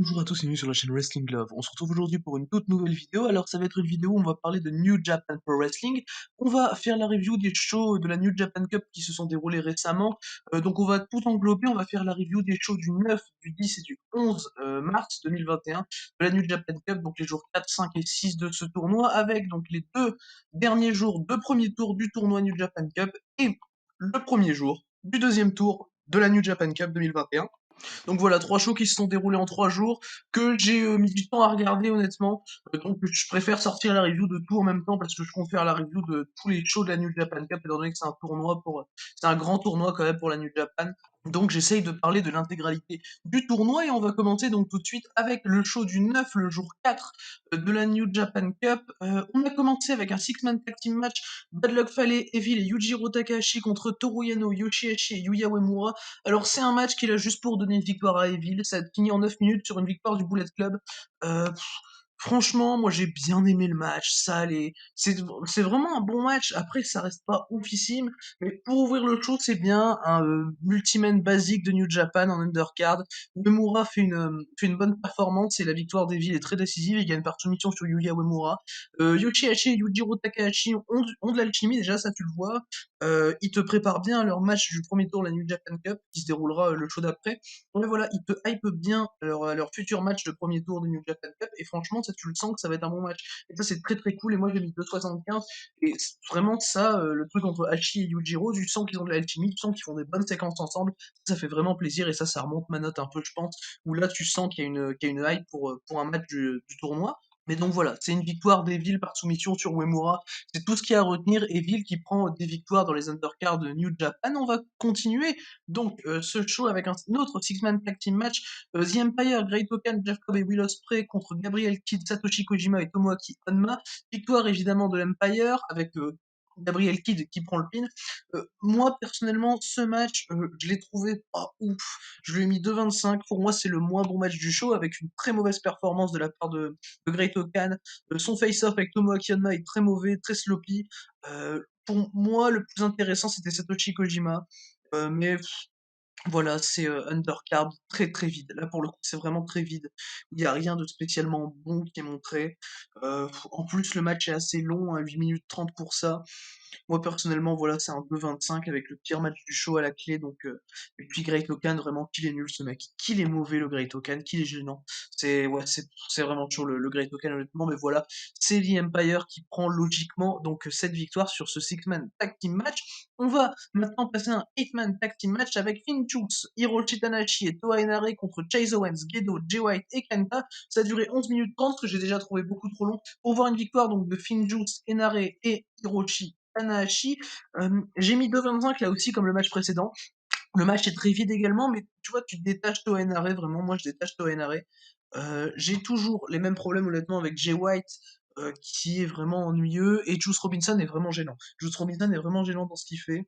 Bonjour à tous et bienvenue sur la chaîne Wrestling Glove. On se retrouve aujourd'hui pour une toute nouvelle vidéo. Alors ça va être une vidéo où on va parler de New Japan Pro Wrestling. On va faire la review des shows de la New Japan Cup qui se sont déroulés récemment. Donc on va tout englober, on va faire la review des shows du 9, du 10 et du 11 mars 2021 de la New Japan Cup, donc les jours 4, 5 et 6 de ce tournoi, avec donc les deux derniers jours, deux premiers tours du tournoi New Japan Cup et le premier jour du deuxième tour de la New Japan Cup 2021. Donc voilà, 3 shows qui se sont déroulés en 3 jours, que j'ai mis du temps à regarder honnêtement. Donc je préfère sortir la review de tout en même temps parce que je compte faire la review de tous les shows de la New Japan Cup étant donné que c'est un tournoi c'est un grand tournoi quand même pour la New Japan. Donc j'essaye de parler de l'intégralité du tournoi et on va commencer donc tout de suite avec le show du 9, le jour 4 de la New Japan Cup. On a commencé avec un six-man tag team match, Bad Luck Fale, Evil et Yujiro Takahashi contre Toru Yano, Yoshihashi et Yuya Uemura. Alors c'est un match qu'il a juste pour donner une victoire à Evil, ça a fini en 9 minutes sur une victoire du Bullet Club. Euh, Franchement, moi j'ai bien aimé le match, ça allait. C'est vraiment un bon match. Après, ça reste pas oufissime, mais pour ouvrir le show, c'est bien. Un multiman basique de New Japan en undercard. Uemura fait une bonne performance et la victoire d'Evil est très décisive. Il gagne par soumission sur Yuya Uemura. Yoshihashi et Yujiro Takahashi ont de l'alchimie, déjà, ça tu le vois. Ils te préparent bien à leur match du premier tour de la New Japan Cup, qui se déroulera le show d'après. Ouais, voilà, ils te hype bien leur futur match de premier tour de New Japan Cup, et franchement, ça, tu le sens que ça va être un bon match. Et ça, c'est très très cool, et moi, j'ai mis 2,75, et vraiment, ça, le truc entre Hachi et Yujiro, tu sens qu'ils ont de l'alchimie, tu sens qu'ils font des bonnes séquences ensemble, ça fait vraiment plaisir, et ça remonte ma note un peu, je pense, où là, tu sens qu'il y a une hype pour un match du tournoi. Mais donc voilà, c'est une victoire d'Evil par soumission sur Uemura, c'est tout ce qu'il y a à retenir. Evil qui prend des victoires dans les undercards de New Japan. On va continuer donc ce show avec un autre six-man tag team match, The Empire, Great Okan, Jeff Cobb et Will Ospreay contre Gabriel Kidd, Satoshi Kojima et Tomoaki Honma. Victoire évidemment de l'Empire avec Gabriel Kidd qui prend le pin. Moi personnellement, ce match, je l'ai trouvé pas ouf. Je lui ai mis 2,25. Pour moi, c'est le moins bon match du show avec une très mauvaise performance de la part de Great Okan. Son face-off avec Tomoaki Honma est très mauvais, très sloppy. Pour moi, le plus intéressant, c'était Satoshi Kojima. Mais voilà, c'est undercard très très vide. Là, pour le coup, c'est vraiment très vide. Il n'y a rien de spécialement bon qui est montré. En plus, le match est assez long, hein, 8 minutes 30 pour ça. Moi, personnellement, voilà, c'est un 2,25 avec le pire match du show à la clé. Donc, et puis Great Okan, vraiment, qu'il est nul ce mec. Qu'il est mauvais le Great Okan, qu'il est gênant. Ouais, c'est vraiment chaud le Great Okan, honnêtement. Mais voilà, c'est The Empire qui prend logiquement donc cette victoire sur ce six-man tag team match. On va maintenant passer à un 8-man tag team match avec Finchooks, Hiroshi Tanahashi et Toa Henare contre Chase Owens, Gedo, Jay White et Kenta. Ça a duré 11 minutes 30, ce que j'ai déjà trouvé beaucoup trop long. Pour voir une victoire donc de Finchooks, Henare et Hiroshi Tanahashi. J'ai mis 2,25 là aussi comme le match précédent. Le match est très vide également, mais tu vois, tu détaches Toenare, vraiment, moi je détache Toenare. J'ai toujours les mêmes problèmes honnêtement avec Jay White, qui est vraiment ennuyeux, et Juice Robinson est vraiment gênant. Juice Robinson est vraiment gênant dans ce qu'il fait.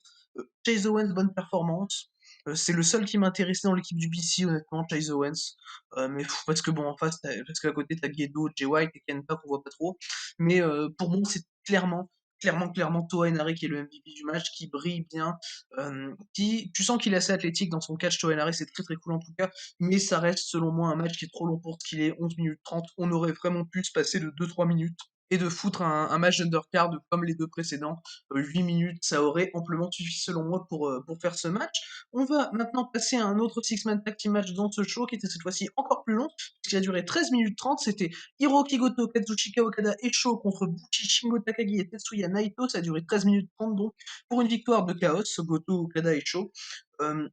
Chase Owens, bonne performance. C'est le seul qui m'intéressait dans l'équipe du BC, honnêtement, Chase Owens. Mais parce que bon, en face, parce qu'à côté, t'as Gedo, Jay White et Kenta qu'on voit pas trop. Mais pour moi, c'est clairement Toa Henare qui est le MVP du match, qui brille bien, tu sens qu'il est assez athlétique dans son catch. Toa Henare, c'est très très cool en tout cas, mais ça reste selon moi un match qui est trop long pour ce qu'il est. 11 minutes 30, on aurait vraiment pu se passer de 2-3 minutes et de foutre un match d'undercard comme les deux précédents. 8 minutes, ça aurait amplement suffi selon moi pour faire ce match. On va maintenant passer à un autre six-man tag team match dans ce show qui était cette fois-ci encore plus long, puisqu'il a duré 13 minutes 30. C'était Hiroki Goto, Kazuchika Okada et Sho contre Bushi, Shingo Takagi et Tetsuya Naito. Ça a duré 13 minutes 30 donc pour une victoire de Chaos, Goto, Okada et Sho. Euh,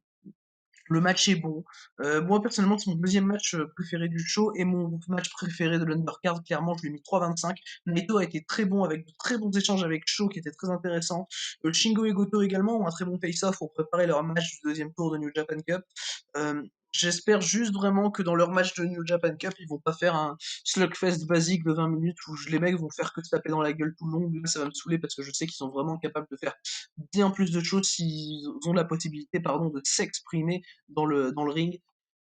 le match est bon. Moi, personnellement, c'est mon deuxième match préféré du show et mon match préféré de l'Undercard. Clairement, je lui ai mis 3,25. Naito a été très bon avec de très bons échanges avec Sho qui étaient très intéressants. Shingo et Goto également ont un très bon face-off pour préparer leur match du deuxième tour de New Japan Cup. Euh, J'espère juste vraiment que dans leur match de New Japan Cup, ils vont pas faire un slugfest basique de 20 minutes où les mecs vont faire que se taper dans la gueule tout le long. Là, ça va me saouler parce que je sais qu'ils sont vraiment capables de faire bien plus de choses s'ils ont la possibilité, pardon, de s'exprimer dans le ring.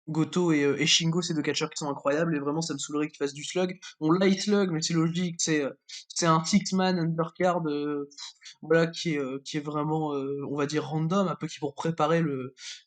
Goto et Shingo, c'est 2 catcheurs qui sont incroyables et vraiment ça me saoulerait qu'ils fassent du slug. On light slug, mais c'est logique, c'est un six-man undercard, voilà, qui est vraiment, on va dire random, un peu qui pour préparer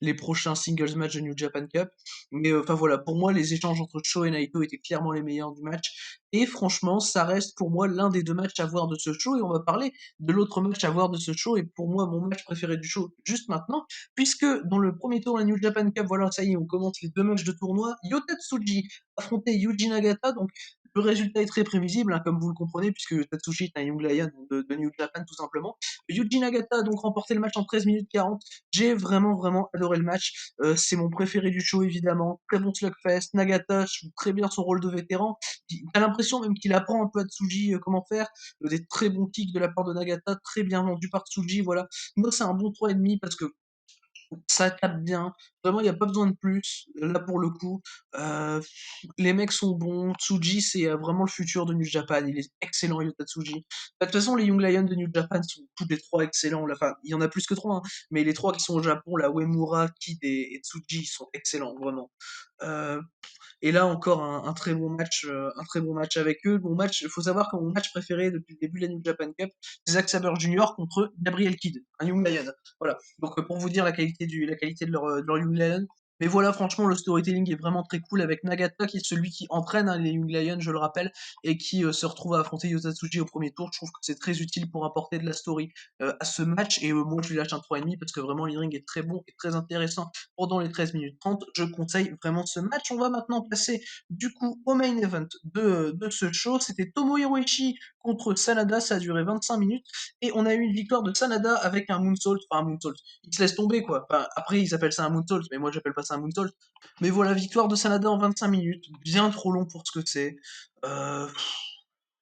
les prochains singles match de New Japan Cup. Mais enfin voilà, pour moi, les échanges entre Sho et Naito étaient clairement les meilleurs du match. Et franchement, ça reste pour moi l'un des deux matchs à voir de ce show. Et on va parler de l'autre match à voir de ce show. Et pour moi, mon match préféré du show, juste maintenant, puisque dans le premier tour de la New Japan Cup, voilà, ça y est, on commence les deux matchs de tournoi. Yota Tsuji affrontait Yuji Nagata, donc le résultat est très prévisible, hein, comme vous le comprenez, puisque Tatsushi est un Young Lion de New Japan, tout simplement. Yuji Nagata a donc remporté le match en 13 minutes 40. J'ai vraiment, vraiment adoré le match. C'est mon préféré du show, évidemment. Très bon slugfest. Nagata joue très bien son rôle de vétéran. T'as l'impression même qu'il apprend un peu à Tsuji comment faire. Des très bons kicks de la part de Nagata, très bien vendu par Tsuji, voilà. Moi, c'est un bon 3,5 parce que ça tape bien. Vraiment, il y a pas besoin de plus, là, pour le coup. Heu, les mecs sont bons. Tsuji, c'est, vraiment le futur de New Japan. Il est excellent, Yota Tsuji. Bah, de toute façon, les Young Lions de New Japan sont tous les 3 excellents, là. Enfin, il y en a plus que 3, hein, mais les 3 qui sont au Japon, là, Uemura, Kid et Tsuji, ils sont excellents, vraiment. Heu et là encore un très bon match avec eux. Mon match, il faut savoir que mon match préféré depuis le début de la New Japan Cup, c'est Zack Sabre Jr. contre Gabriel Kidd, un Young Lion. Voilà. Donc pour vous dire la qualité de leur Young Lion. Mais voilà, franchement, le storytelling est vraiment très cool avec Nagata, qui est celui qui entraîne, hein, les Young Lions, je le rappelle, et qui se retrouve à affronter Yota Tsuji au premier tour. Je trouve que c'est très utile pour apporter de la story à ce match. Et moi, je lui lâche un 3,5 parce que vraiment, l'e-ring est très bon et très intéressant pendant les 13 minutes 30. Je conseille vraiment ce match. On va maintenant passer du coup au main event de ce show. C'était Tomohiro Ishii contre Sanada, ça a duré 25 minutes et on a eu une victoire de Sanada avec un moonsault, enfin un moonsault. Il se laisse tomber quoi. Enfin, après ils appellent ça un moonsault, mais moi j'appelle pas ça un moonsault. Mais voilà, victoire de Sanada en 25 minutes, bien trop long pour ce que c'est. Euh,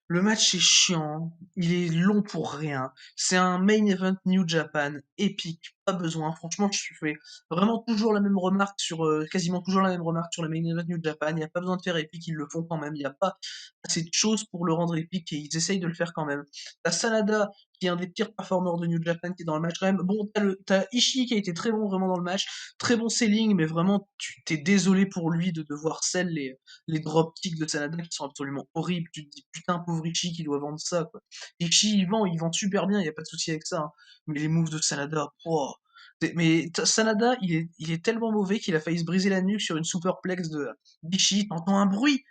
le match est chiant, il est long pour rien. C'est un main event New Japan, épique, pas besoin. Franchement, je fais vraiment toujours la même remarque sur, quasiment toujours la même remarque sur le main event New Japan. Il n'y a pas besoin de faire épique, ils le font quand même. Il n'y a pas assez de choses pour le rendre épique et ils essayent de le faire quand même. T'as Sanada, qui est un des pires performeurs de New Japan, qui est dans le match quand même. Bon, t'as Ishii qui a été très bon vraiment dans le match, très bon selling, mais vraiment, tu t'es désolé pour lui de devoir sell les dropkicks de Sanada qui sont absolument horribles. Tu te dis, putain, pauvre Ishii qui doit vendre ça, quoi. Ishii, il vend super bien, il n'y a pas de souci avec ça, hein. Mais les moves de Sanada, pouah. Sanada, il est tellement mauvais qu'il a failli se briser la nuque sur une superplex d'Ishii. T'entends un bruit.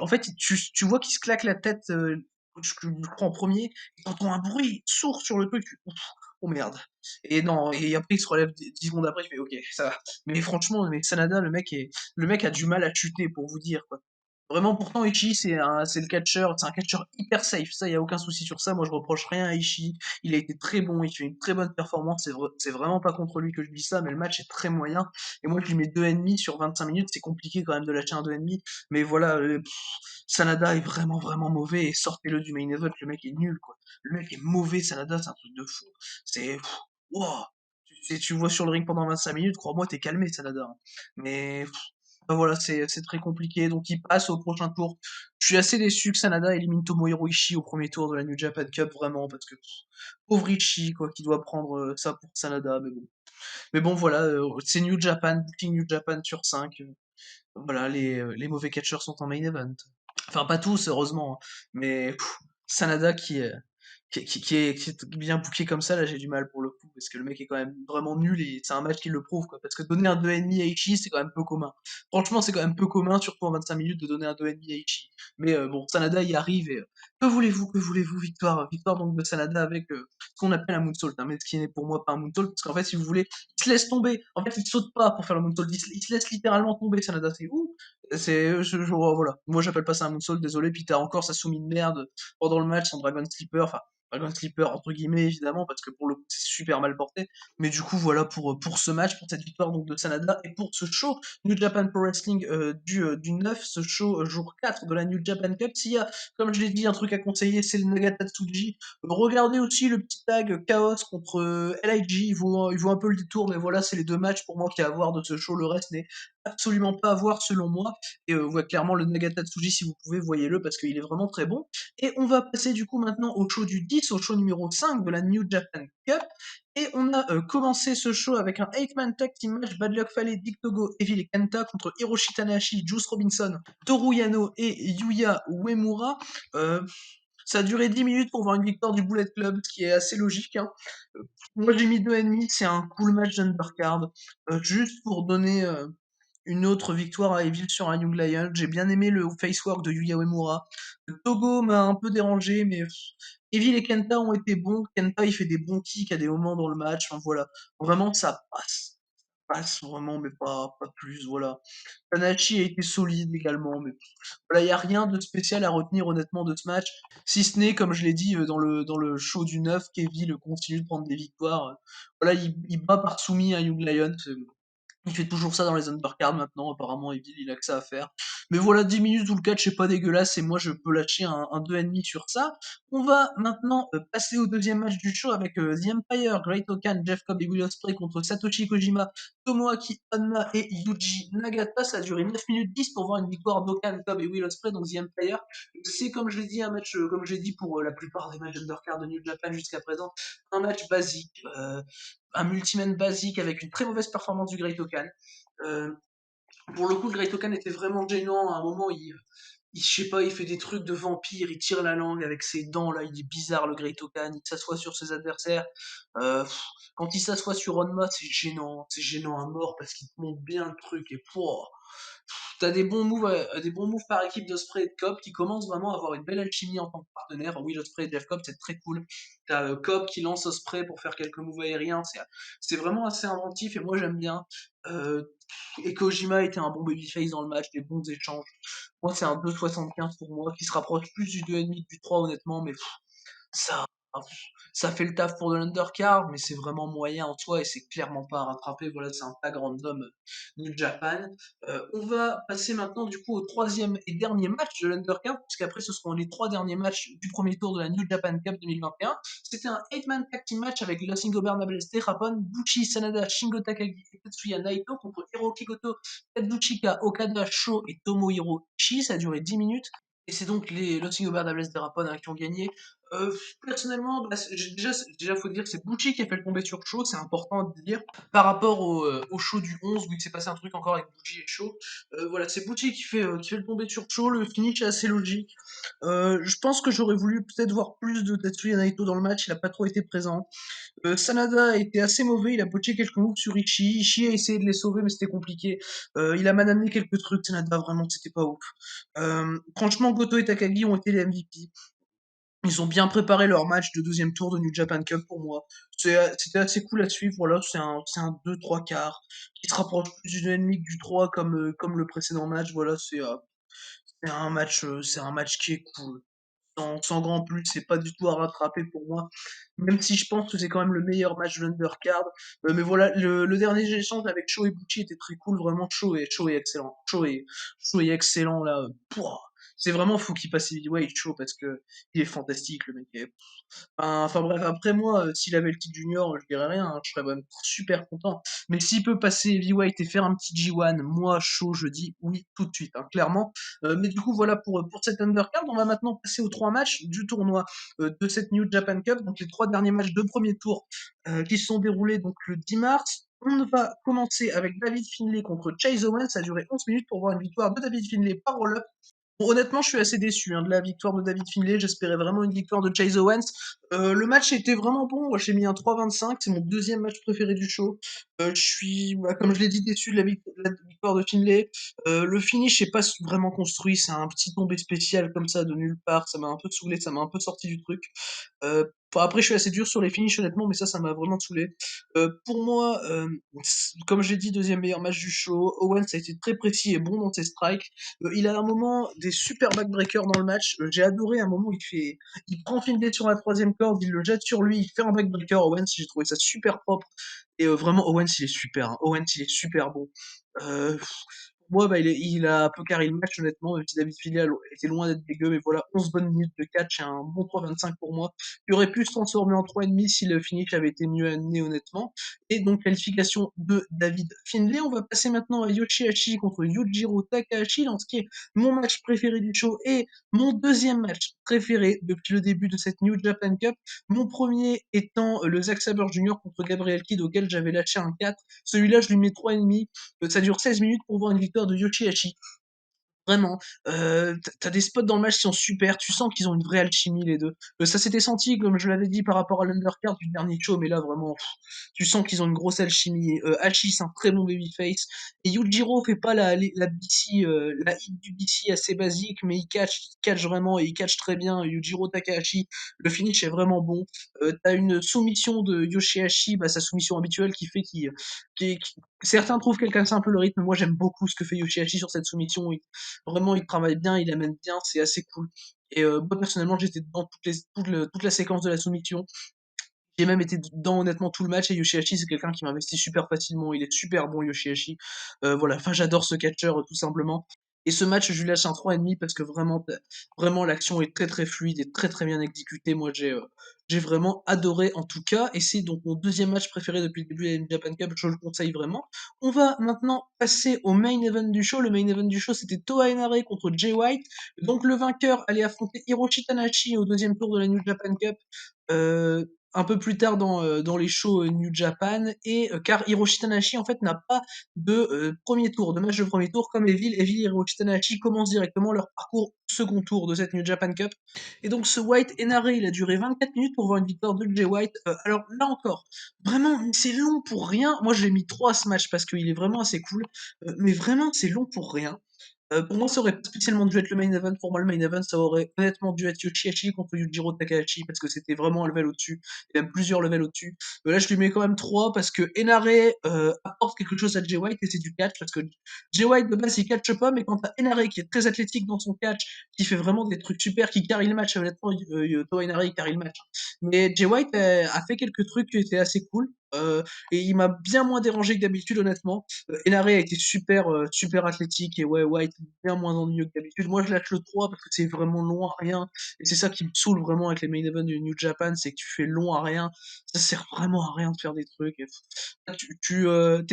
En fait, tu vois qu'il se claque la tête, je crois en premier, et t'entends un bruit sourd sur le truc. Ouf, oh merde. Et non, et après il se relève 10 secondes après, je fais ok, ça va. Mais franchement, mais Sanada, le mec a du mal à chuter, pour vous dire, quoi. Vraiment, pourtant, Ishii, c'est le catcheur, c'est un catcheur hyper safe, ça, y a aucun souci sur ça, moi je reproche rien à Ishii, il a été très bon, il fait une très bonne performance, c'est vraiment pas contre lui que je dis ça, mais le match est très moyen, et moi je lui mets 2,5 sur 25 minutes, c'est compliqué quand même de lâcher un 2,5, mais voilà, Sanada est vraiment, vraiment mauvais, et sortez-le du main event, le mec est nul, quoi. Le mec est mauvais, Sanada, c'est un truc de fou. C'est, wow. Tu vois sur le ring pendant 25 minutes, crois-moi, t'es calmé, Sanada, hein. Mais, enfin, voilà, c'est très compliqué, donc il passe au prochain tour. Je suis assez déçu que Sanada élimine Tomohiro Ishii au premier tour de la New Japan Cup, vraiment, parce que, pauvre Ishii, quoi, qui doit prendre ça pour Sanada, mais bon. Mais bon, voilà, c'est New Japan, booking New Japan sur 5. Voilà, les mauvais catcheurs sont en main event. Enfin, pas tous, heureusement, hein, mais Sanada qui est bien booké comme ça, là j'ai du mal pour le coup, parce que le mec est quand même vraiment nul et c'est un match qui le prouve, quoi. Parce que donner un 2,5 à Ishii, c'est quand même peu commun. Franchement, c'est quand même peu commun, surtout en 25 minutes, de donner un 2,5 à Ishii. Mais bon, Sanada y arrive et que voulez-vous, victoire, victoire donc de Sanada avec ce qu'on appelle un moonsault, hein, mais ce qui n'est pour moi pas un moonsault, parce qu'en fait, si vous voulez, il se laisse tomber. En fait, il saute pas pour faire le moonsault, il se laisse littéralement tomber, Sanada, c'est ouf. Voilà. Moi, j'appelle pas ça un moonsault, désolé. Puis t'as encore sa soumis de merde pendant le match, son Dragon Sleeper, enfin, Dragon Sleeper entre guillemets évidemment, parce que pour le coup c'est super mal porté. Mais du coup voilà pour ce match, pour cette victoire donc de Sanada, et pour ce show New Japan Pro Wrestling du 9, ce show jour 4 de la New Japan Cup. S'il y a, comme je l'ai dit, un truc à conseiller, c'est le Nagata Tsuji. Regardez aussi le petit tag Chaos contre LIG, il vaut un peu le détour, mais voilà, c'est les deux matchs pour moi qu'il y a à voir de ce show, le reste n'est absolument pas à voir selon moi. Et ouais, clairement, le Nagata Tsuji, si vous pouvez, voyez-le parce qu'il est vraiment très bon. Et on va passer du coup maintenant au show du 10, au show numéro 5 de la New Japan Cup. Et on a commencé ce show avec un 8-man tag team match Bad Luck Fale, Dick Togo, Evil et Kenta contre Hiroshi Tanahashi, Juice Robinson, Toru Yano et Yuya Uemura. Euh, Ça a duré 10 minutes pour voir une victoire du Bullet Club, ce qui est assez logique, hein. Euh, Moi j'ai mis 2,5, c'est un cool match d'undercard. Juste pour donner une autre victoire à Evil sur un Young Lion. J'ai bien aimé le facework de Yuya Uemura. Le Togo m'a un peu dérangé, mais Evil et Kenta ont été bons. Kenta il fait des bons kicks à des moments dans le match. Enfin, voilà, vraiment ça passe. Passe vraiment, mais pas plus, voilà. Tanahashi a été solide également, mais voilà, il n'y a rien de spécial à retenir honnêtement de ce match, si ce n'est, comme je l'ai dit dans le show du 9, Kevin continue de prendre des victoires. Voilà, il bat par soumis un Young Lion. Il fait toujours ça dans les undercards maintenant, apparemment Evil il a que ça à faire. Mais voilà, 10 minutes où le catch est pas dégueulasse et moi je peux lâcher un 2,5 sur ça. On va maintenant passer au deuxième match du show avec The Empire, Great Okan, Jeff Cobb et Will Ospreay contre Satoshi Kojima, Tomoaki Honma et Yuji Nagata. Ça a duré 9 minutes 10 pour voir une victoire d'Okan, Cobb et Will Ospreay, donc The Empire. C'est comme je l'ai dit, un match, comme je l'ai dit pour la plupart des matchs undercard de New Japan jusqu'à présent, un match basique. Un multiman basique avec une très mauvaise performance du Great Okan. Euh, pour le coup, le Great Okan était vraiment gênant. À un moment, je sais pas, il fait des trucs de vampire, il tire la langue avec ses dents, là, il est bizarre, le Great Okan. Il s'assoit sur ses adversaires. Quand il s'assoit sur Onma, c'est gênant à mort parce qu'il te montre bien le truc. Et pouah, t'as des bons moves par équipe d'Osprey et de Cobb qui commencent vraiment à avoir une belle alchimie en tant que partenaire. Oui, Osprey et Jeff Cobb, c'est très cool. T'as Cobb qui lance Osprey pour faire quelques moves aériens. C'est vraiment assez inventif et moi j'aime bien. Euh, et Kojima était un bon babyface dans le match, des bons échanges. Moi, c'est un 2,75 pour moi, qui se rapproche plus du 2,5 que du 3, honnêtement, mais ça, ça fait le taf pour de l'undercard, mais c'est vraiment moyen en soi et c'est clairement pas à rattraper. Voilà, c'est un tag random New Japan. On va passer maintenant du coup au troisième et dernier match de l'undercard, puisqu'après ce seront les trois derniers matchs du premier tour de la New Japan Cup 2021. C'était un 8-man tag team match avec Los Ingobernables de Japón, Bushi, Sanada, Shingo Takagi et Tetsuya Naito contre Hiroki Goto, Kazuchika, Okada, Sho et Tomohiro Ishii. Ça a duré 10 minutes. Et c'est donc les Los Ingobernables de Japón qui ont gagné. Personnellement, bah, déjà faut dire que c'est Bucci qui a fait le tomber sur Shaw, c'est important de dire, par rapport au show du 11 où il s'est passé un truc encore avec Bucci et Shaw. Voilà, c'est Bucci qui fait le tomber sur Shaw, le finish est assez logique. Je pense que j'aurais voulu peut-être voir plus de Tetsuya Naito dans le match, il a pas trop été présent. Sanada a été assez mauvais, il a botché quelques moves sur Ishii. Ishii a essayé de les sauver, mais c'était compliqué. Il a manamené quelques trucs, Sanada, vraiment, c'était pas ouf. Franchement, Goto et Takagi ont été les MVP. Ils ont bien préparé leur match de deuxième tour de New Japan Cup pour moi. C'était assez cool à suivre, voilà, c'est un 2-3 quarts qui se rapproche plus du 2,5 que du 3 comme le précédent match, voilà, c'est un match qui est cool. Sans grand plus, c'est pas du tout à rattraper pour moi, même si je pense que c'est quand même le meilleur match de l'undercard. Mais voilà, le dernier échange avec Sho et Bucci était très cool, vraiment. Sho est excellent. Sho est excellent là. Pouah. C'est vraiment fou qu'il passe heavyweight Sho parce que il est fantastique le mec. Enfin bref, après moi, s'il avait le titre junior, je dirais rien, hein, je serais même super content. Mais s'il peut passer heavyweight et faire un petit G1, moi chaud, je dis oui tout de suite, hein, clairement. Mais du coup voilà pour cette undercard, on va maintenant passer aux trois matchs du tournoi de cette New Japan Cup, donc les trois derniers matchs de premier tour qui se sont déroulés donc le 10 mars. On va commencer avec David Finlay contre Chase Owens, ça a duré 11 minutes pour voir une victoire de David Finlay par roll-up. Bon, honnêtement, je suis assez déçu hein, de la victoire de David Finlay. J'espérais vraiment une victoire de Chase Owens. Le match était vraiment bon. Moi, j'ai mis un 3,25. C'est mon deuxième match préféré du show. Je suis, bah, comme je l'ai dit, déçu de la victoire de Finlay. Le finish n'est pas vraiment construit. C'est un petit tombé spécial comme ça de nulle part. Ça m'a un peu saoulé. Ça m'a un peu sorti du truc. Enfin, après, je suis assez dur sur les finishes, honnêtement, mais ça m'a vraiment saoulé. Pour moi, comme je l'ai dit, deuxième meilleur match du show. Owens a été très précis et bon dans ses strikes. Il a un moment des super backbreakers dans le match. J'ai adoré un moment où il prend Finlay sur la troisième corde, il le jette sur lui, il fait un backbreaker. Owens, j'ai trouvé ça super propre. Et vraiment, Owens, il est super. Hein. Owens, il est super bon. moi, bah, il a un peu carré le match, honnêtement, même si David Filial était loin d'être dégueu, mais voilà, 11 bonnes minutes de catch et un bon 3,25 pour moi, qui aurait pu se transformer en 3,5 si le finish avait été mieux amené, honnêtement. Et donc, qualification de David Finlay. On va passer maintenant à Yoshihashi contre Yujiro Takahashi dans ce qui est mon match préféré du show et mon deuxième match préféré depuis le début de cette New Japan Cup. Mon premier étant le Zack Sabre Jr. contre Gabriel Kidd, auquel j'avais lâché un 4. Celui-là, je lui mets 3,5. Ça dure 16 minutes pour voir une victoire de Yoshihashi. Vraiment, tu des spots dans le match qui sont super, tu sens qu'ils ont une vraie alchimie les deux. Ça s'était senti, comme je l'avais dit, par rapport à l'undercard du dernier show, mais là vraiment, tu sens qu'ils ont une grosse alchimie. Hachi, c'est un très bon babyface. Et Yujiro fait pas la BC, la hit du BC assez basique, mais il catch vraiment et il catch très bien. Yujiro Takahashi, le finish est vraiment bon. T'as une soumission de Yoshihashi, bah, sa soumission habituelle qui fait certains trouvent qu'elle casse un peu le rythme. Moi, j'aime beaucoup ce que fait Yoshihashi sur cette soumission. Vraiment, il travaille bien, il amène bien, c'est assez cool. Et moi, personnellement, j'étais dedans toute la séquence de la soumission. J'ai même été dedans honnêtement tout le match et Yoshihashi c'est quelqu'un qui m'investit super facilement, il est super bon Yoshihashi. Voilà, enfin j'adore ce catcheur tout simplement. Et ce match je lui lâche un 3,5 parce que vraiment l'action est très très fluide et très très bien exécutée. Moi j'ai vraiment adoré en tout cas et c'est donc mon deuxième match préféré depuis le début de la Japan Cup, je le conseille vraiment. On va maintenant passer au main event du show. Le main event du show c'était Toa Henare contre Jay White. Donc le vainqueur allait affronter Hiroshi Tanahashi au deuxième tour de la New Japan Cup. Euh, un peu plus tard dans les shows New Japan et car Hiroshi Tanahashi en fait n'a pas de premier tour, de match de premier tour comme Evil. Evil et Hiroshi Tanahashi commencent directement leur parcours au second tour de cette New Japan Cup. Et donc ce White Henare, il a duré 24 minutes pour voir une victoire de Jay White. Alors là encore, vraiment c'est long pour rien. Moi je l'ai mis 3 à ce match parce qu'il est vraiment assez cool. Mais vraiment c'est long pour rien. Pour moi, ça aurait pas spécialement dû être le main event. Pour moi, le main event, ça aurait honnêtement dû être Yoshihashi contre Yujiro Takahashi parce que c'était vraiment un level au-dessus, et même plusieurs levels au-dessus. Là, je lui mets quand même 3 parce que Henare apporte quelque chose à Jay White et c'est du catch parce que Jay White de base il catch pas, mais quand t'as Henare qui est très athlétique dans son catch, qui fait vraiment des trucs super, qui carry le match, honnêtement, Toa Henare il carry le match. Mais Jay White a fait quelques trucs qui étaient assez cool. Et il m'a bien moins dérangé que d'habitude, honnêtement. Henare a été super athlétique et ouais, White bien moins ennuyeux que d'habitude. Moi, je lâche le 3 parce que c'est vraiment long à rien. Et c'est ça qui me saoule vraiment avec les main events du New Japan, c'est que tu fais long à rien. Ça sert vraiment à rien de faire des trucs.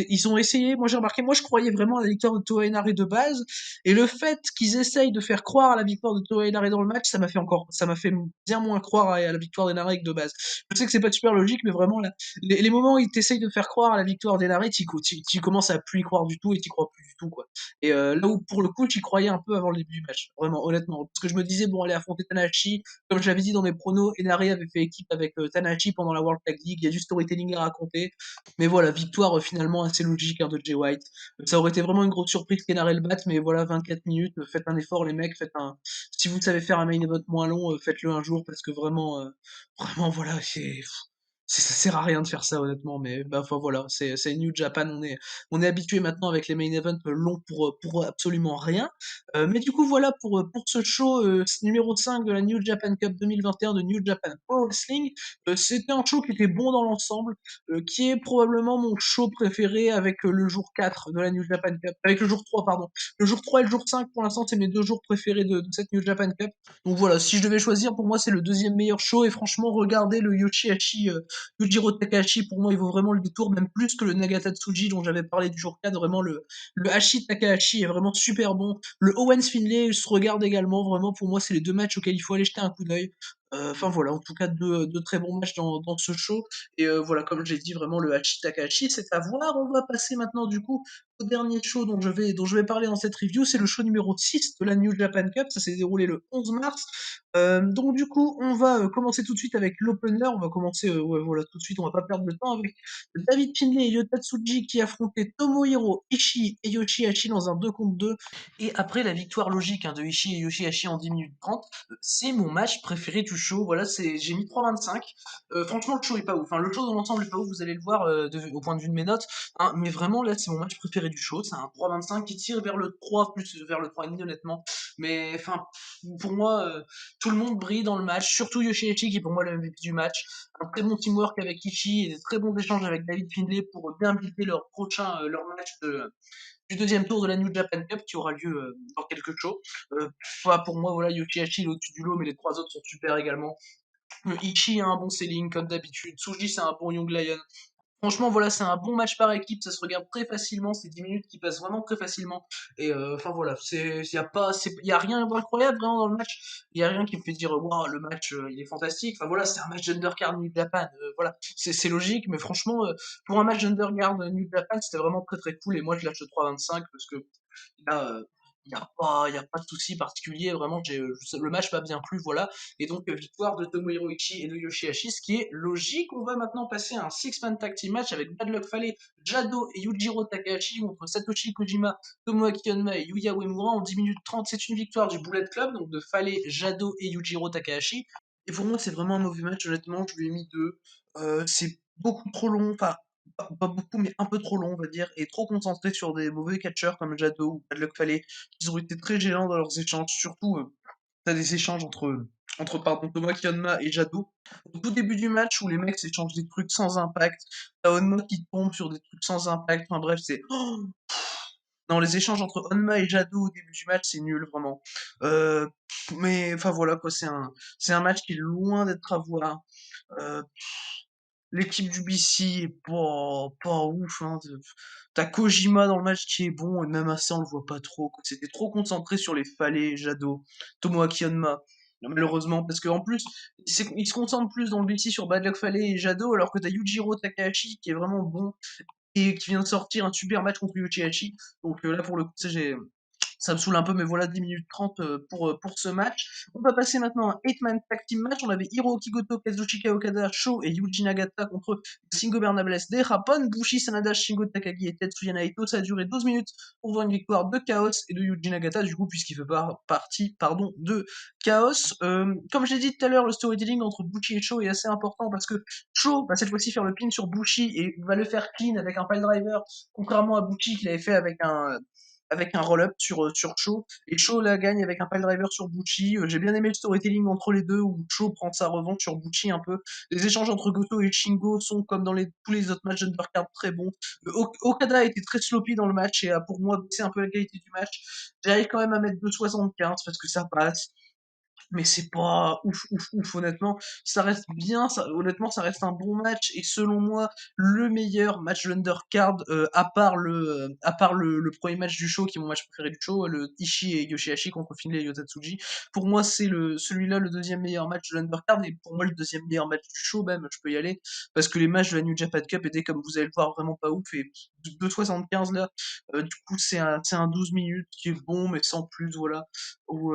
Ils ont essayé, moi j'ai remarqué, moi je croyais vraiment à la victoire de Toa Henare de base. Et le fait qu'ils essayent de faire croire à la victoire de Toa Henare dans le match, ça m'a fait bien moins croire à la victoire d'Henare que de base. Je sais que c'est pas super logique, mais vraiment là, les moments où ils t'essayent de faire croire à la victoire d'Henare, tu commences à plus y croire du tout et t'y crois plus du tout, quoi. Et là où, pour le coup, j'y croyais un peu avant le début du match, vraiment, honnêtement. Parce que je me disais, bon, aller affronter Tanahashi, comme je l'avais dit dans mes pronos, Henare avait fait équipe avec Tanahashi pendant la World Tag League, il y a du storytelling à raconter. Mais voilà, victoire finalement assez logique de Jay White. Ça aurait été vraiment une grosse surprise qu'Henare le batte, mais voilà, 24 minutes, faites un effort, les mecs, si vous savez faire un main event moins long, faites-le un jour, parce que vraiment, voilà, ça sert à rien de faire ça honnêtement, mais bah enfin voilà, c'est New Japan, on est habitué maintenant avec les main events longs pour absolument rien. Mais du coup voilà pour ce show numéro 5 de la New Japan Cup 2021 de New Japan Pro Wrestling. C'était un show qui était bon dans l'ensemble, qui est probablement mon show préféré avec le jour 4 de la New Japan Cup, avec le jour 3 pardon. Le jour 3 et le jour 5 pour l'instant c'est mes deux jours préférés de cette New Japan Cup. Donc voilà, si je devais choisir, pour moi c'est le deuxième meilleur show et franchement regardez le Yoshihashi Yujiro Takahashi, pour moi, il vaut vraiment le détour, même plus que le Nagata Tsuji dont j'avais parlé du jour 4. Vraiment, le Hashi Takahashi est vraiment super bon. Le Owens Finlay se regarde également. Vraiment, pour moi, c'est les deux matchs auxquels il faut aller jeter un coup d'œil. Enfin voilà, en tout cas, deux très bons matchs dans ce show. Et voilà, comme j'ai dit, vraiment, le Hachi Takahashi, c'est à voir. On va passer maintenant, du coup, au dernier show dont je vais parler dans cette review. C'est le show numéro 6 de la New Japan Cup. Ça s'est déroulé le 11 mars. Donc du coup, on va commencer tout de suite avec l'opener. On va commencer, ouais, voilà, tout de suite. On va pas perdre de temps avec David Finlay et Yota Tsuji qui affrontaient Tomohiro Ishii et Yoshihashi dans un 2 contre 2. Et après la victoire logique de Ishii et Yoshihashi en 10 minutes 30, c'est mon match préféré du show. Voilà, j'ai mis 3,25. Franchement, le show est pas ouf. Enfin, le show dans l'ensemble est pas ouf. Vous allez le voir au point de vue de mes notes. Hein, mais vraiment, là, c'est mon match préféré du show. C'est un 3,25 qui tire vers le 3 plus vers le 3,5 honnêtement. Mais enfin, pour moi. Tout le monde brille dans le match, surtout Yoshihashi qui est pour moi le MVP du match. Un très bon teamwork avec Ishii et des très bons échanges avec David Finlay pour bien builder leur match du deuxième tour de la New Japan Cup qui aura lieu dans quelques jours. Enfin, pour moi, voilà, Yoshihashi il est au-dessus du lot, mais les trois autres sont super également. Ishii a un bon selling comme d'habitude, Tsuji c'est un bon Young Lion. Franchement, voilà, c'est un bon match par équipe, ça se regarde très facilement, c'est 10 minutes qui passent vraiment très facilement. Et enfin voilà, y a rien d'incroyable vraiment dans le match. Il y a rien qui me fait dire, waouh, le match, il est fantastique. Enfin voilà, c'est un match d'Undercard New Japan, voilà, c'est logique, mais franchement, pour un match d'Undercard New Japan, c'était vraiment très très cool. Et moi, je lâche le 3,25 parce que là, y a pas de souci particulier, vraiment, le match m'a bien plu, voilà. Et donc, victoire de Tomohiro Ishii et de Yoshihashi, ce qui est logique. On va maintenant passer à un six-man tag team match avec Bad Luck Fale, Jado et Yujiro Takahashi contre Satoshi Kojima, Tomoaki Honma et Yuya Uemura en 10 minutes 30. C'est une victoire du Bullet Club, donc de Fale, Jado et Yujiro Takahashi. Et pour moi, c'est vraiment un mauvais match, honnêtement, je lui ai mis 2. C'est beaucoup trop long, enfin, pas beaucoup, mais un peu trop long, on va dire, et trop concentré sur des mauvais catcheurs comme Jado ou Padlock Fale, qui ont été très gênants dans leurs échanges. Surtout, t'as des échanges entre pardon, Thomas Kionma et Jado. Au tout début du match où les mecs s'échangent des trucs sans impact, t'as Onma qui tombe sur des trucs sans impact, enfin bref, c'est. Oh, non, les échanges entre Onma et Jado au début du match, c'est nul, vraiment. Mais enfin voilà, quoi, c'est un match qui est loin d'être à voir. Euh, L'équipe du BC est pas ouf, hein. T'as Kojima dans le match qui est bon, et même à ça, on le voit pas trop, quoi. C'était trop concentré sur les Fale, Jado, Tomoaki Honma. Malheureusement, parce qu'en plus, il se concentre plus dans le BC sur Bad Luck Fale et Jado, alors que t'as Yujiro Takahashi qui est vraiment bon et qui vient de sortir un super match contre Yoshihashi. Donc là, pour le coup, ça me saoule un peu, mais voilà 10 minutes 30 pour ce match. On va passer maintenant à un 8-man tag team match. On avait Hiroki Goto, Kazuchika Okada, Sho et Yuji Nagata contre Shingo Bernables de Rapon, Bushi Sanada, Shingo Takagi et Tetsuya Naito. Ça a duré 12 minutes pour voir une victoire de Chaos et de Yuji Nagata, du coup, puisqu'il fait partie de Chaos. Comme j'ai dit tout à l'heure, le storytelling entre Bushi et Sho est assez important parce que Sho va cette fois-ci faire le pin sur Bushi et va le faire clean avec un pile driver, contrairement à Bushi qu'il avait fait avec un roll-up sur Cho, et Cho la gagne avec un pile driver sur Bucci. J'ai bien aimé le storytelling entre les deux, où Cho prend sa revanche sur Bucci un peu. Les échanges entre Goto et Shingo sont, comme dans tous les autres matchs d'Undercard, très bons. Okada a été très sloppy dans le match, et a pour moi baissé un peu la qualité du match. J'arrive quand même à mettre 2,75 parce que ça passe, mais c'est pas ouf, ouf, ouf, honnêtement. Ça reste bien, honnêtement, ça reste un bon match, et selon moi, le meilleur match de l'Undercard, à part le premier match du show, qui est mon match préféré du show, le Ishii et Yoshihashi contre Finlay et Yotatsuji. Pour moi, c'est celui-là le deuxième meilleur match de l'Undercard, et pour moi, le deuxième meilleur match du show, même, je peux y aller, parce que les matchs de la New Japan Cup étaient, comme vous allez le voir, vraiment pas ouf, et 2,75 là, du coup, c'est un 12 minutes qui est bon, mais sans plus, voilà, où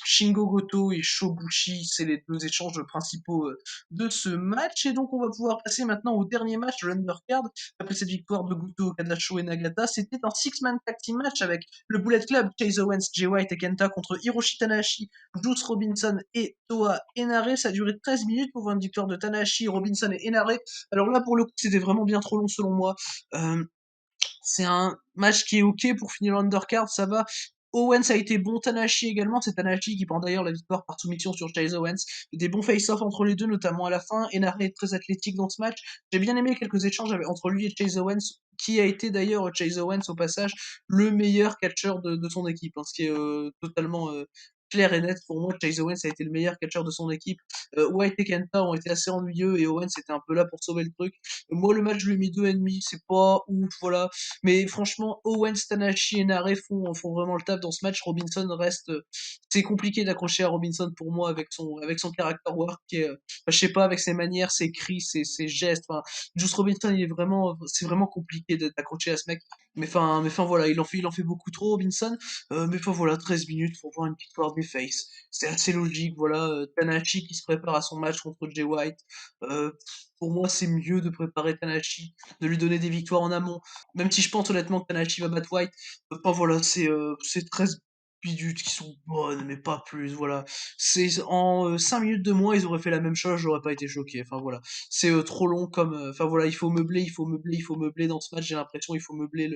Shingo Goto et Shobushi, c'est les deux échanges principaux de ce match. Et donc on va pouvoir passer maintenant au dernier match de l'Undercard. Après cette victoire de Goto, Kadasho et Nagata, c'était un six-man tag team match avec le Bullet Club, Chase Owens, Jay White et Kenta contre Hiroshi Tanahashi, Juice Robinson et Toa Henare. Ça a duré 13 minutes pour voir une victoire de Tanahashi, Robinson et Henare. Alors là, pour le coup, c'était vraiment bien trop long selon moi. Euh, c'est un match qui est ok pour finir l'undercard, ça va. Owens a été bon, Tanahashi également, c'est Tanahashi qui prend d'ailleurs la victoire par soumission sur Chase Owens. Des bons face-off entre les deux, notamment à la fin. Enare est très athlétique dans ce match. J'ai bien aimé quelques échanges entre lui et Chase Owens, qui a été d'ailleurs Chase Owens au passage le meilleur catcheur de son équipe, hein, ce qui est totalement clair et net pour moi. Chase Owens a été le meilleur catcheur de son équipe. White et Kenta ont été assez ennuyeux et Owens était un peu là pour sauver le truc. Moi, le match, je lui ai mis 2,5, c'est pas ouf, voilà. Mais franchement, Owens, Tanahashi et Nare font vraiment le taf dans ce match. Robinson reste. C'est compliqué d'accrocher à Robinson pour moi avec son character work. Je sais pas, avec ses manières, ses cris, ses gestes. Enfin, Juice Robinson, c'est vraiment compliqué d'accrocher à ce mec. Mais enfin voilà, il en fait beaucoup trop, Robinson. Mais enfin voilà, 13 minutes pour voir une victoire des Face. C'est assez logique, voilà. Tanahashi qui se prépare à son match contre Jay White. Euh, pour moi, c'est mieux de préparer Tanahashi, de lui donner des victoires en amont. Même si je pense honnêtement que Tanahashi va battre White, enfin voilà, c'est 13 minutes qui sont bonnes, mais pas plus, voilà. C'est en 5 minutes de moins, ils auraient fait la même chose, j'aurais pas été choqué. Enfin voilà, c'est trop long comme. Enfin voilà, il faut meubler, il faut meubler, il faut meubler dans ce match. J'ai l'impression il faut meubler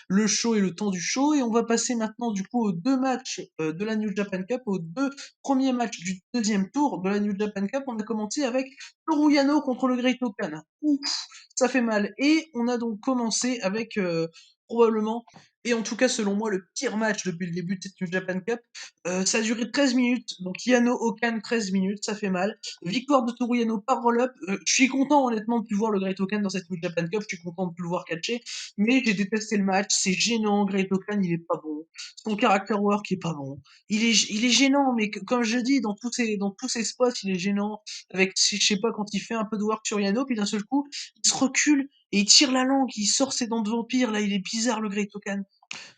le show et le temps du show. Et on va passer maintenant du coup aux deux matchs de la New Japan Cup, aux deux premiers matchs du deuxième tour de la New Japan Cup. On a commencé avec Toru Yano contre le Great Okan. Ouf, ça fait mal. Et on a donc commencé avec probablement et en tout cas, selon moi, le pire match depuis le début de cette New Japan Cup. Ça a duré 13 minutes, donc Yano Okan 13 minutes, ça fait mal. Victoire de Toru Yano par roll-up. Je suis content honnêtement de plus voir le Great Okan dans cette New Japan Cup, je suis content de plus le voir catcher, mais j'ai détesté le match, c'est gênant, Great Okan il est pas bon, son character work est pas bon, il est gênant, mais comme je dis, dans tous ses spots, il est gênant, avec, je sais pas, quand il fait un peu de work sur Yano, puis d'un seul coup, il se recule, et il tire la langue, il sort ses dents de vampire, là il est bizarre le Great Okan.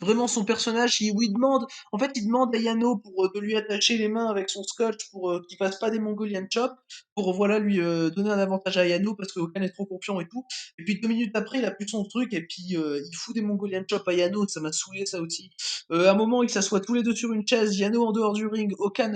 Vraiment son personnage, où il demande, en fait, il demande à Yano de lui attacher les mains avec son scotch pour qu'il fasse pas des Mongolian Chop, pour voilà lui donner un avantage à Yano parce que Okan est trop confiant et tout. Et puis 2 minutes après, il a plus son truc et puis il fout des Mongolian Chop à Yano, ça m'a saoulé ça aussi. À un moment, ils s'assoient tous les deux sur une chaise, Yano en dehors du ring, Okan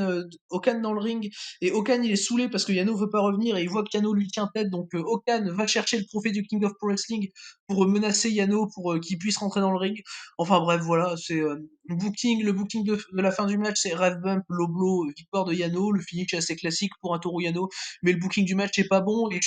dans le ring, et Okan il est saoulé parce que Yano veut pas revenir et il voit que Yano lui tient tête, donc Okan va chercher le trophée du King of Pro Wrestling pour menacer Yano pour qu'il puisse rentrer dans le ring. Enfin bref, voilà, c'est le booking de la fin du match, c'est Rev Bump, low blow, victoire de Yano, le finish est assez classique pour un Toru Yano, mais le booking du match est pas bon, et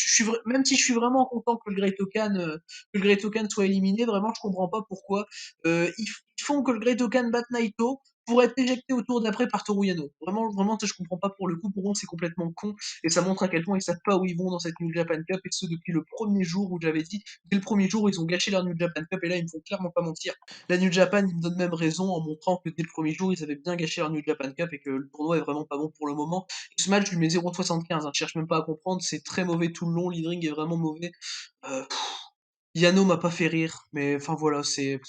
même si je suis vraiment content que le Great Okan soit éliminé, vraiment je comprends pas pourquoi ils font que le Great Okan batte Naito pour être éjecté au tour d'après par Toru Yano. Vraiment, vraiment, ça, je comprends pas pour le coup, pour moi c'est complètement con, et ça montre à quel point ils savent pas où ils vont dans cette New Japan Cup, et ce depuis le premier jour où j'avais dit, dès le premier jour, ils ont gâché leur New Japan Cup, et là ils me font clairement pas mentir. La New Japan, ils me donnent même raison en montrant que dès le premier jour, ils avaient bien gâché leur New Japan Cup et que le tournoi est vraiment pas bon pour le moment. Et ce match, je lui mets 0,75, hein, je cherche même pas à comprendre, c'est très mauvais tout le long, l'e-ring est vraiment mauvais. Euh, Yano m'a pas fait rire, mais enfin voilà, c'est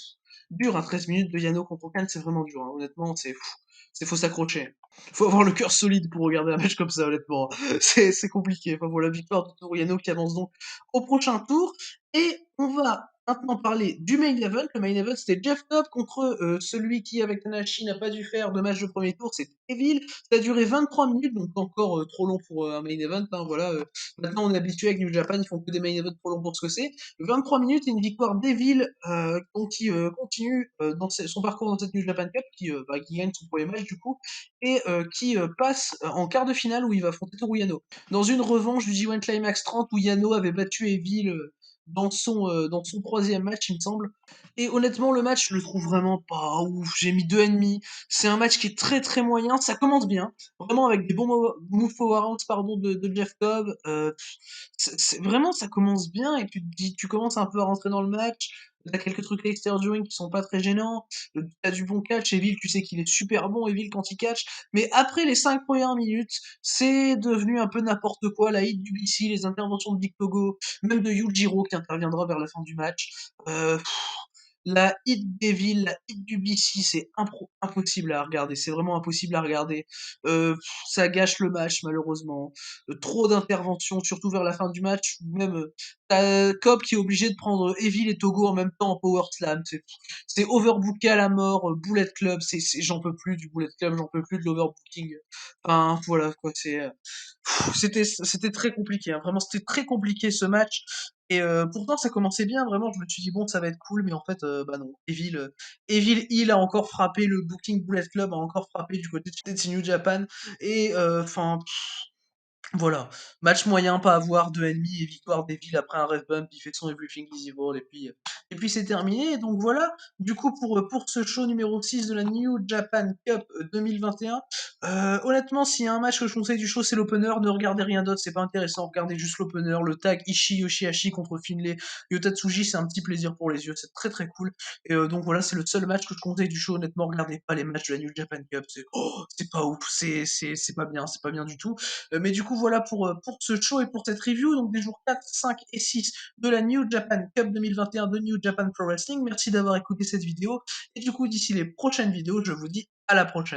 dur, hein, 13 minutes de Yano contre Khan, c'est vraiment dur, hein, honnêtement, c'est faut s'accrocher. Faut avoir le cœur solide pour regarder un match comme ça, honnêtement. C'est compliqué. Enfin voilà, victoire de Toru Yano qui avance donc au prochain tour. Et on va maintenant parler du main event. Le main event, c'était Jeff Cobb contre celui qui, avec Tanahashi, n'a pas dû faire de match de premier tour, c'est Evil. Ça a duré 23 minutes, donc encore trop long pour un main event, hein, voilà. Maintenant, on est habitué avec New Japan, ils font que des main events trop longs pour ce que c'est. 23 minutes et une victoire d'Evil donc qui continue dans son parcours dans cette New Japan Cup, qui gagne son premier match du coup, et qui passe en quart de finale où il va affronter Toru Yano. Dans une revanche du G1 Climax 30 où Yano avait battu Evil dans son troisième match, il me semble. Et honnêtement, le match, je le trouve vraiment pas ouf. J'ai mis 2,5. C'est un match qui est très très moyen. Ça commence bien, vraiment avec des bons move forwards pardon, de Jeff Cobb. Vraiment, ça commence bien et tu te dis, tu commences un peu à rentrer dans le match. T'as quelques trucs à l'extérieur du ring qui sont pas très gênants. T'as du bon catch. Evil, tu sais qu'il est super bon, Evil, quand il catch. Mais après les 5 premières minutes, c'est devenu un peu n'importe quoi. La hit du BC, les interventions de Big Togo, même de Yujiro qui interviendra vers la fin du match. Euh, la hit d'Evil, la hit du BC, c'est impossible à regarder. C'est vraiment impossible à regarder. Ça gâche le match, malheureusement. Trop d'interventions, surtout vers la fin du match. Ou même, t'as Cobb qui est obligé de prendre Evil et Togo en même temps en Power Slam. C'est overbooké à la mort. Bullet Club, j'en peux plus du Bullet Club, j'en peux plus de l'overbooking. Enfin, voilà, quoi. C'était très compliqué, hein. Vraiment, c'était très compliqué ce match. Et pourtant, ça commençait bien, vraiment. Je me suis dit, bon, ça va être cool, mais en fait, bah non. Evil Hill a encore frappé, le Booking Bullet Club a encore frappé du côté de New Japan. Et enfin, voilà, match moyen, pas à voir, 2,5 et victoire d'Evil après un ref bump, il fait son Everything is Evil et puis c'est terminé. Et donc voilà, du coup pour ce show numéro 6 de la New Japan Cup 2021, honnêtement s'il y a un match que je conseille du show c'est l'opener, ne regardez rien d'autre, c'est pas intéressant, regardez juste l'opener, le tag Ishii Yoshihashi contre Finlay Yotatsuji, c'est un petit plaisir pour les yeux, c'est très très cool. Et donc voilà, c'est le seul match que je conseille du show, honnêtement, regardez pas les matchs de la New Japan Cup, c'est pas ouf, c'est pas bien du tout. Mais du coup, voilà pour ce show et pour cette review, donc des jours 4, 5 et 6 de la New Japan Cup 2021 de New Japan Pro Wrestling. Merci d'avoir écouté cette vidéo. Et du coup, d'ici les prochaines vidéos, je vous dis à la prochaine.